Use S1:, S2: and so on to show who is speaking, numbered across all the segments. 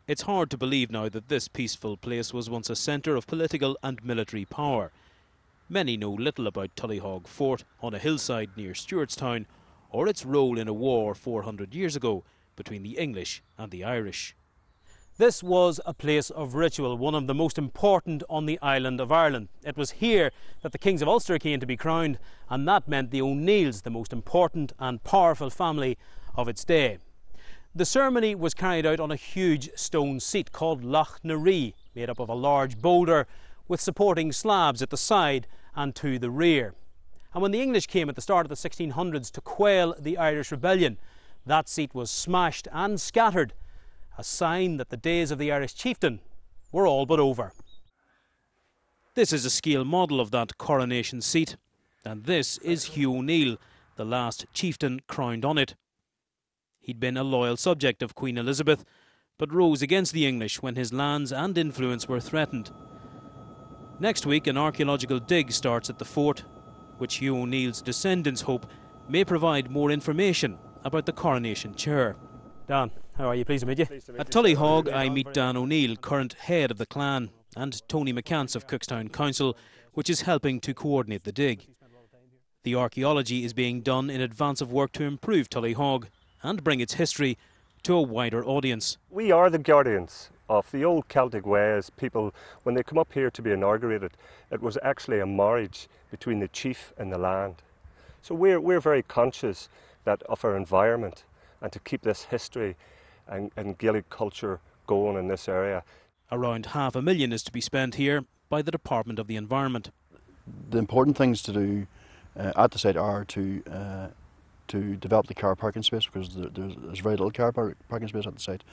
S1: It's hard to believe now that this peaceful place was once a centre of political and military power. Many know little about Tullyhogue Fort on a hillside near Stewartstown, or its role in a war 400 years ago between the English and the Irish. This was a place of ritual, one of the most important on the island of Ireland. It was here that the Kings of Ulster came to be crowned, and that meant the O'Neills, the most important and powerful family of its day. The ceremony was carried out on a huge stone seat called Leac, made up of a large boulder with supporting slabs at the side and to the rear. And when the English came at the start of the 1600s to quell the Irish rebellion, that seat was smashed and scattered, a sign that the days of the Irish chieftain were all but over. This is a scale model of that coronation seat, and this is Hugh O'Neill, the last chieftain crowned on it. He'd been a loyal subject of Queen Elizabeth, but rose against the English when his lands and influence were threatened. Next week, an archaeological dig starts at the fort, which Hugh O'Neill's descendants hope may provide more information about the coronation chair. Dan, how are you? Pleased to meet you. At Tullyhogue, I meet Dan O'Neill, current head of the clan, and Tony McCance of Cookstown Council, which is helping to coordinate the dig. The archaeology is being done in advance of work to improve Tullyhogue and bring its history to a wider audience.
S2: We are the guardians of the old Celtic ways. People, when they come up here to be inaugurated, it was actually a marriage between the chief and the land. So we're very conscious that of our environment and to keep this history and Gaelic culture going in this area.
S1: Around $500,000 is to be spent here by the Department of the Environment.
S3: The important things to do at the site are to develop the car parking space, because there's very little car parking space at the site.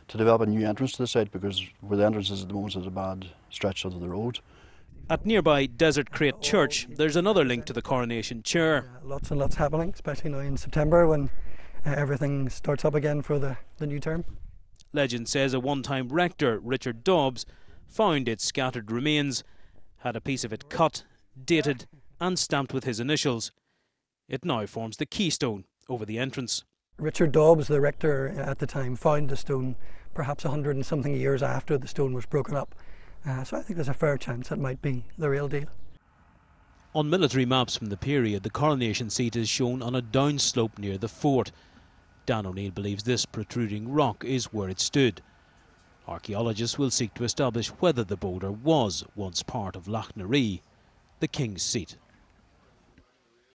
S3: To develop a new entrance to the site, because where the entrance is at the moment is a bad stretch of the road.
S1: At nearby Desert Crate Church, there's another link to the coronation chair.
S4: Lots and lots happening, especially now in September when everything starts up again for the new term.
S1: Legend says a one-time rector, Richard Dobbs, found its scattered remains, had a piece of it cut, dated and stamped with his initials. It now forms the keystone over the entrance.
S4: Richard Dobbs, the rector at the time, found the stone perhaps 100 and something years after the stone was broken up. So I think there's a fair chance it might be the real deal.
S1: On military maps from the period, the coronation seat is shown on a downslope near the fort. Dan O'Neill believes this protruding rock is where it stood. Archaeologists will seek to establish whether the boulder was once part of Leac, the king's seat.